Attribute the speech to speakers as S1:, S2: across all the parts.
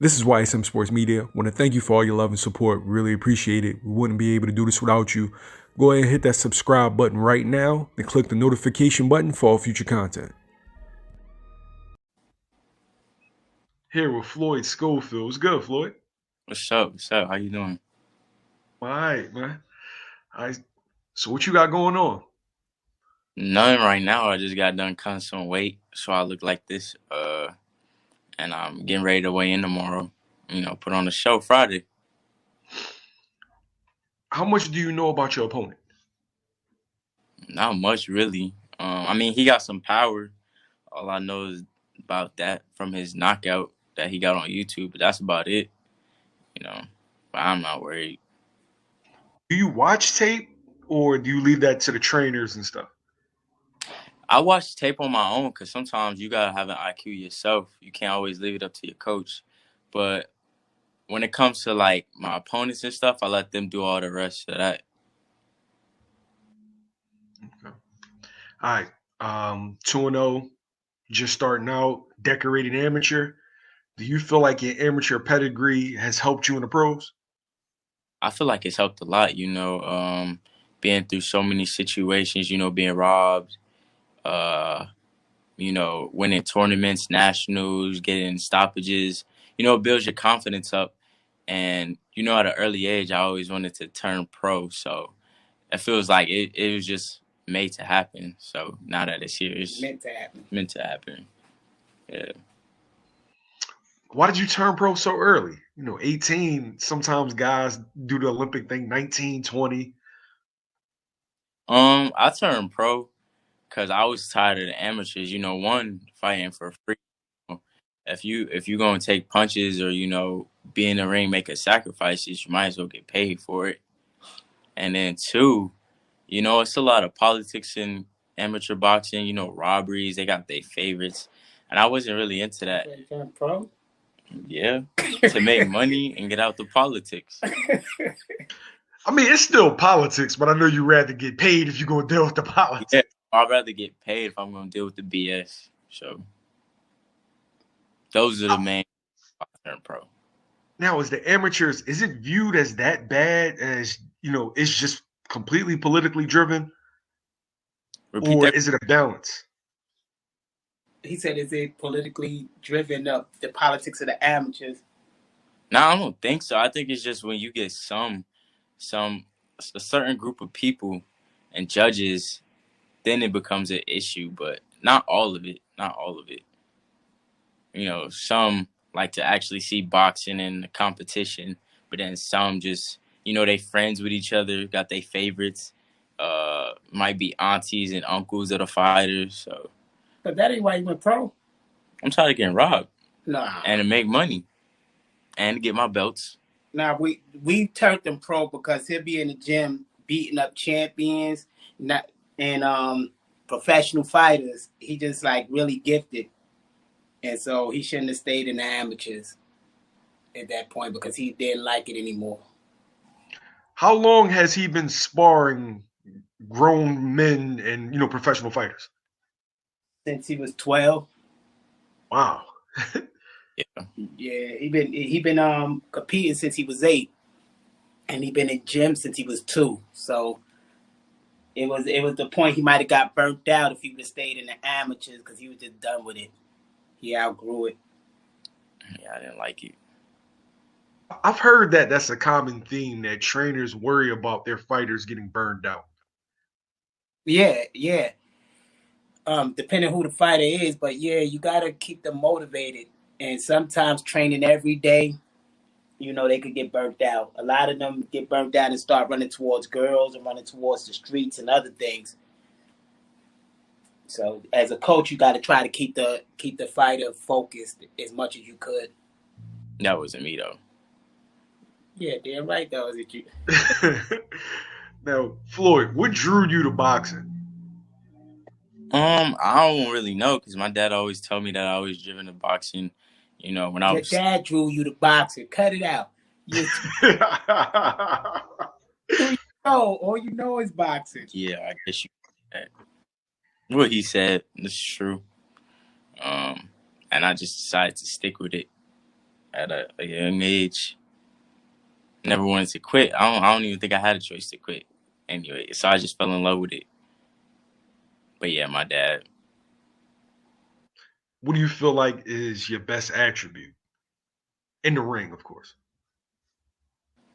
S1: This is YSM Sports Media. Want to thank you for all your love and support. Really appreciate it. We wouldn't be able to do this without you. Go ahead and hit that subscribe button right now and click the notification button for all future content. Here with Floyd Schofield. What's good, Floyd?
S2: What's up? What's up? How you doing?
S1: All right, man. So what you got going on?
S2: None right now. I just got done cutting some weight, so I look like this. And I'm getting ready to weigh in tomorrow. Put on the show Friday.
S1: How much do you know about your opponent?
S2: Not much, really. He got some power. All I know is about that from his knockout that he got on YouTube, but that's about it. But I'm not worried.
S1: Do you watch tape or do you leave that to the trainers and stuff?
S2: I watch tape on my own because sometimes you gotta have an IQ yourself. You can't always leave it up to your coach. But when it comes to like my opponents and stuff, I let them do all the rest of that.
S1: Okay. All right. 2-0, just starting out, decorated amateur. Do you feel like your amateur pedigree has helped you in the pros?
S2: I feel like it's helped a lot, being through so many situations, being robbed, uh, winning tournaments, nationals, getting stoppages, it builds your confidence up. And, at an early age, I always wanted to turn pro. So it feels like it was just made to happen. So now that it's here, it's
S3: meant to happen.
S2: Meant to happen. Yeah.
S1: Why did you turn pro so early? 18, sometimes guys do the Olympic thing, 19, 20.
S2: I turned pro because I was tired of the amateurs. One, fighting for free. If you gonna take punches or be in the ring making sacrifices, you might as well get paid for it. And then two, it's a lot of politics in amateur boxing. Robberies. They got their favorites, and I wasn't really into that.
S3: So you turned pro?
S2: Yeah, to make money and get out the politics.
S1: I mean, it's still politics, but I know you'd rather get paid if you're going to deal with the politics.
S2: Yeah, I'd rather get paid if I'm going to deal with the BS. So those are the main turn pro.
S1: Now, as the amateurs, is it viewed as that bad as, it's just completely politically driven?
S2: Repeat
S1: or
S2: that.
S1: is it a balance?
S3: He said, is it politically driven up the politics of the amateurs?
S2: No, I don't think so. I think it's just when you get a certain group of people and judges, then it becomes an issue, but not all of it. Not all of it. Some like to actually see boxing in the competition, but then some just, they friends with each other, got their favorites. Might be aunties and uncles of the fighters. So,
S3: but that ain't why you went pro.
S2: I'm tired of getting robbed.
S3: Nah.
S2: And to make money, and to get my belts.
S3: Now we turned him pro because he'll be in the gym beating up champions, and professional fighters. He just like really gifted, and so he shouldn't have stayed in the amateurs at that point because he didn't like it anymore.
S1: How long has he been sparring grown men and professional fighters?
S3: Since he was 12.
S1: Wow.
S3: Yeah, he been competing since he was 8, and he been in gym since he was 2. So it was the point he might have got burnt out if he would have stayed in the amateurs because he was just done with it. He outgrew it.
S2: Yeah, I didn't like it.
S1: I've heard that that's a common theme, that trainers worry about their fighters getting burned out.
S3: Yeah. Depending who the fighter is, but yeah, you gotta keep them motivated. And sometimes training every day, they could get burnt out. A lot of them get burnt out and start running towards girls and running towards the streets and other things. So as a coach, you got to try to keep the fighter focused as much as you could.
S2: That wasn't me though.
S3: Yeah, damn right that was it. You.
S1: Now, Floyd, what drew you to boxing?
S2: I don't really know because my dad always told me that I was driven to boxing. When I was.
S3: Your dad drew you to boxing. Cut it out. All you know is boxing.
S2: Yeah, I guess you. What he said is true. And I just decided to stick with it. at a young age. Never wanted to quit. I don't even think I had a choice to quit. Anyway, so I just fell in love with it. But yeah, my dad.
S1: What do you feel like is your best attribute in the ring, of course?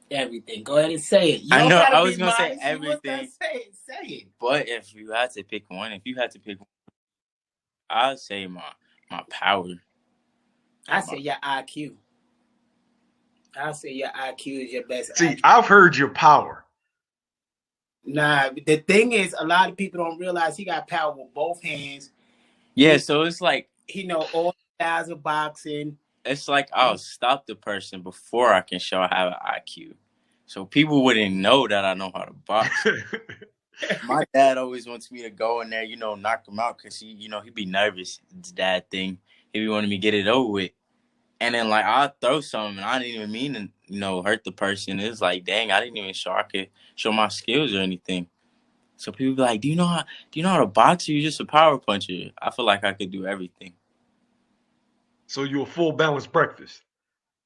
S3: Everything. Go ahead and say it. You
S2: I
S3: don't
S2: know
S3: gotta
S2: I
S3: be
S2: was gonna say
S3: modest. You was gonna
S2: everything,
S3: say it. Say it.
S2: but if you had to pick one, I'd say my power.
S3: I say your IQ. I say your IQ is your best
S1: See,
S3: attribute.
S1: I've heard your power.
S3: Nah, the thing is, a lot of people don't realize he got power with both hands.
S2: Yeah, so it's like
S3: He know all styles of boxing.
S2: it's like I'll stop the person before I can show I have an IQ. So people wouldn't know that I know how to box. My dad always wants me to go in there, knock him out because he'd be nervous. It's dad thing. He be wanting me to get it over with. And then like I'll throw something and I didn't even mean to, hurt the person. It's like, dang, I didn't even show I could show my skills or anything. So people be like, do you know how to box or you just a power puncher? I feel like I could do everything.
S1: So you're a full balanced breakfast.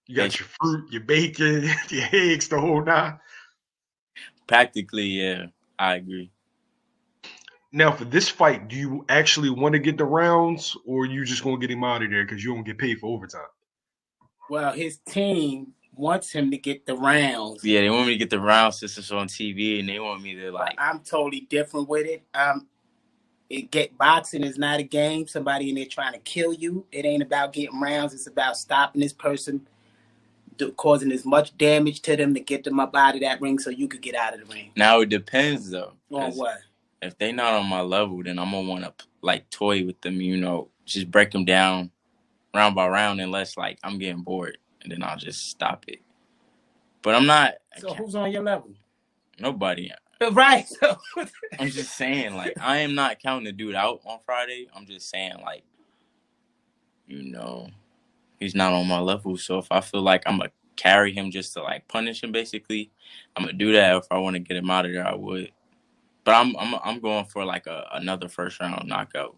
S1: You got
S2: Basically.
S1: your fruit, your bacon, your eggs, the whole nine.
S2: Practically, yeah, I agree.
S1: Now, for this fight, do you actually want to get the rounds, or you just gonna get him out of there because you don't get paid for overtime?
S3: Well, his team wants him to get the rounds.
S2: Yeah, they want me to get the rounds since it's on TV, and they want me to
S3: But I'm totally different with it. Boxing is not a game. Somebody in there trying to kill you. It ain't about getting rounds. It's about stopping this person, causing as much damage to them to get them up out of that ring so you could get out of the ring.
S2: Now it depends though.
S3: On what?
S2: If they not on my level, then I'm gonna want to like toy with them. Just break them down round by round, unless like I'm getting bored, and then I'll just stop it. But I'm not.
S3: So who's on your level?
S2: Nobody.
S3: Right. So
S2: I'm just saying, like, I am not counting the dude out on Friday. I'm just saying, like, he's not on my level. So if I feel like I'm gonna carry him just to like punish him, basically, I'm gonna do that. If I want to get him out of there, I would. But I'm going for like another first round knockout.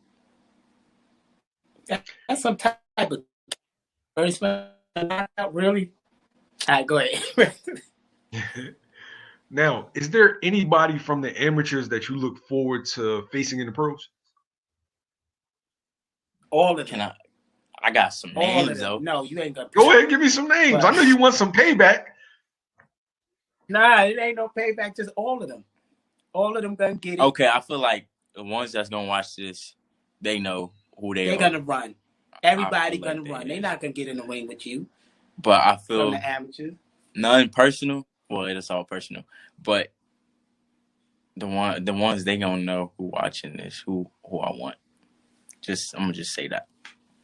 S3: That's some type of first round knockout, really. All right, go ahead.
S1: Now, is there anybody from the amateurs that you look forward to facing in the pros?
S3: All of them.
S2: I got some names though.
S3: No, you ain't gonna.
S1: Go ahead, give me some names. I know you want some payback.
S3: Nah, it ain't no payback. Just all of them. All of them gonna get it.
S2: Okay, I feel like the ones that's gonna watch this, they know who they are.
S3: They're gonna run. Everybody gonna run. They're not gonna get in the ring with you.
S2: But I feel
S3: from the amateurs.
S2: Nothing personal. Well, it's all personal. But the ones they gonna know who watching this, who I want. I'm gonna just say that.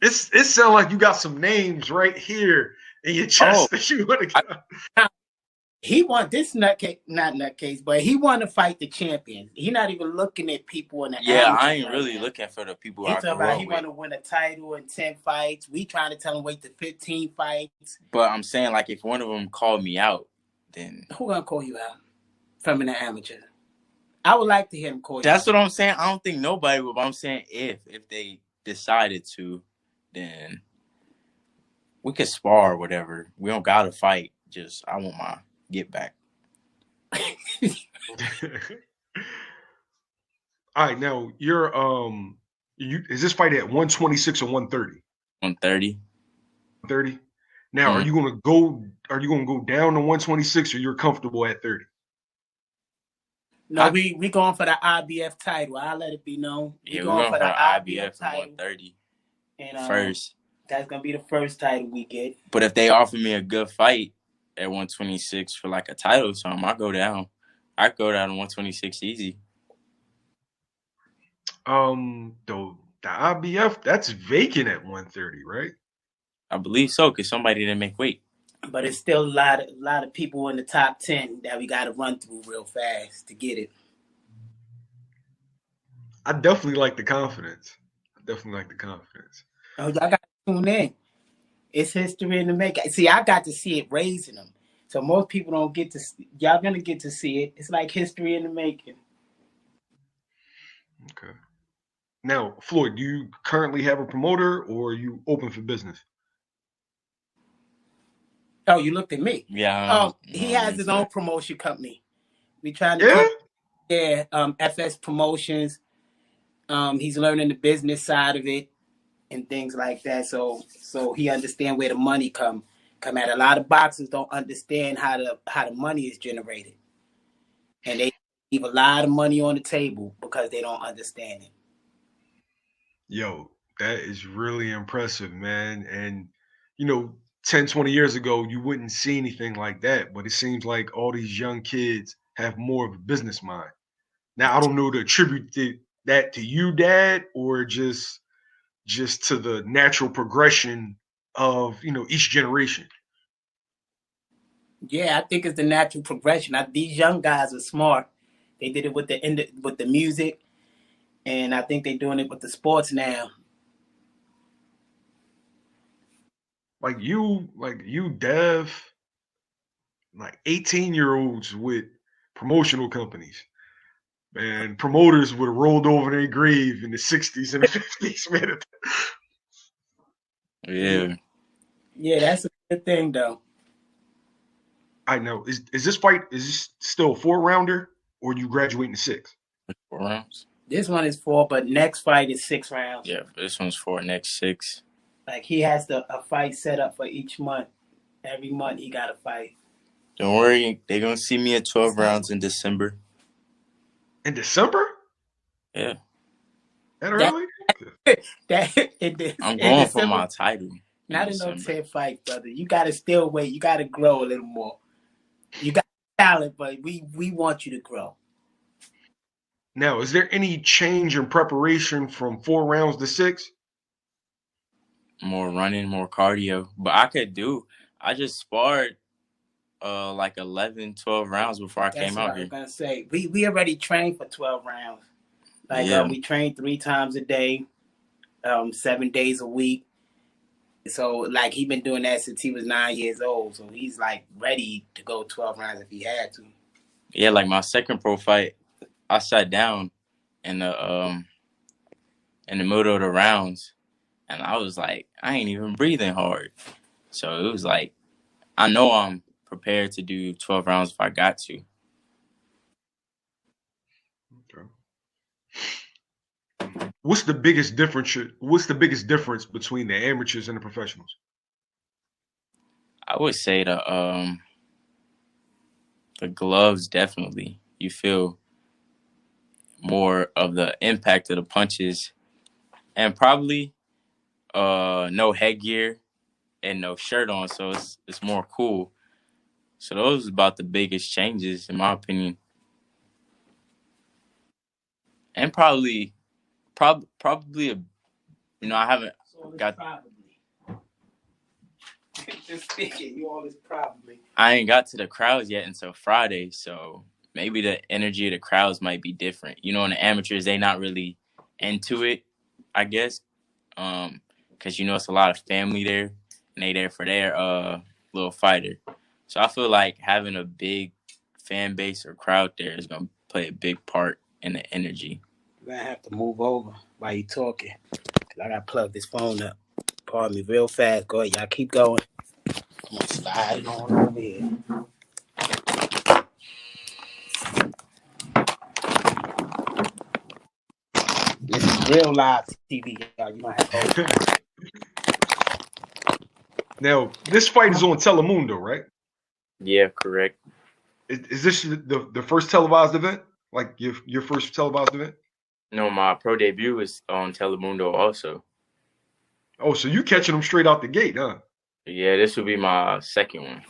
S1: It sounds like you got some names right here in your chest that you want to get.
S3: He want this not nutcase, but he want to fight the champion. He not even looking at people in the
S2: I ain't really looking for the people
S3: he talking about he want to win a title in 10 fights. We trying to tell him wait to 15 fights.
S2: But I'm saying, like, if one of them called me out, then
S3: who gonna call you out from an amateur? I would like to hear him call you out.
S2: That's what I'm saying. I don't think nobody would, but I'm saying if they decided to, then we could spar or whatever. We don't gotta fight. Just I want my get back.
S1: All right, now you're is this fight at 126 or 130?
S2: 130.
S1: 130. Now, are you gonna go down to 126 or you're comfortable at 30?
S3: No, we going for the IBF title. I'll let it be known.
S2: We're going for the IBF title. 130.
S3: And
S2: first.
S3: That's gonna be the first title we get.
S2: But if they offer me a good fight at 126 for like a title or something, I go down. I go down to 126 easy.
S1: The IBF that's vacant at 130, right?
S2: I believe so, because somebody didn't make weight.
S3: But it's still a lot of people in the top 10 that we got to run through real fast to get it.
S1: I definitely like the confidence.
S3: Oh, y'all got to tune in. It's history in the making. See, I got to see it raising them. So most people don't get to. Y'all gonna get to see it. It's like history in the making.
S1: Okay. Now, Floyd, do you currently have a promoter or are you open for business?
S3: Oh, you looked at me.
S2: Yeah,
S3: He has his own
S2: Insta.
S3: promotion company. We trying to
S1: Yeah.
S3: FS Promotions. He's learning the business side of it and things like that. So he understand where the money come at. A lot of boxers don't understand how the money is generated, and they leave a lot of money on the table because they don't understand it.
S1: Yo, that is really impressive, man. And, you know, 10, 20 years ago, you wouldn't see anything like that. But it seems like all these young kids have more of a business mind. Now, I don't know to attribute that to you, Dad, or just to the natural progression of, each generation.
S3: Yeah, I think it's the natural progression. These young guys are smart. They did it with the music, and I think they're doing it with the sports now.
S1: Like you, Dev, like 18-year-olds with promotional companies. Man, promoters would have rolled over their grave in the 60s and the 50s, man.
S2: Yeah,
S3: Yeah, that's a good thing though.
S1: I know. Is this still a 4 rounder or you graduating to 6?
S2: 4 rounds.
S3: This one is 4, but next fight is 6 rounds.
S2: Yeah, this one's 4, next 6.
S3: Like he has a fight set up for each month. Every month he got a fight.
S2: Don't worry, they're gonna see me at 12 rounds in December.
S1: In December?
S2: Yeah,
S1: That
S3: That
S1: early?
S3: that in
S2: I'm going for
S3: December,
S2: my title in
S3: not in no
S2: December.
S3: 10 fights, brother. You gotta still wait. You gotta grow a little more. You got talent, but we want you to grow.
S1: Now, is there any change in preparation from 4 rounds to 6?
S2: More running, more cardio. But I just sparred like 11, 12 rounds before I
S3: That's
S2: came
S3: what
S2: out
S3: I was
S2: here.
S3: gonna say. We already trained for 12 rounds. Like
S2: Yeah.
S3: we train 3 times a day, 7 days a week. So like he been doing that since he was 9 years old. So he's like ready to go 12 rounds if he had to.
S2: Yeah, like my second pro fight, I sat down in the middle of the rounds and I was like, I ain't even breathing hard. So it was like I know I'm prepared to do 12 rounds if I got to.
S1: Okay. What's the biggest difference? What's the biggest difference between the amateurs and the professionals?
S2: I would say the gloves definitely. You feel more of the impact of the punches and probably no headgear and no shirt on, so it's more cool. So those are about the biggest changes in my opinion. And probably I haven't got
S3: Probably. Just thinking, you always probably.
S2: I ain't got to the crowds yet until Friday, so maybe the energy of the crowds might be different. And the amateurs they not really into it, I guess. Because it's a lot of family there and they there for their little fighter. So I feel like having a big fan base or crowd there is gonna play a big part in the energy.
S3: You're gonna have to move over while you talking. Cause I gotta plug this phone up. Pardon me real fast. Go ahead, y'all keep going. I'm gonna slide it on over here. This is real live TV, y'all. You might have to
S1: Now, this fight is on Telemundo, right?
S2: Yeah, correct.
S1: Is this the first televised event? Like your first televised event?
S2: No, my pro debut is on Telemundo also.
S1: Oh, so you catching them straight out the gate, huh?
S2: Yeah, this will be my second one.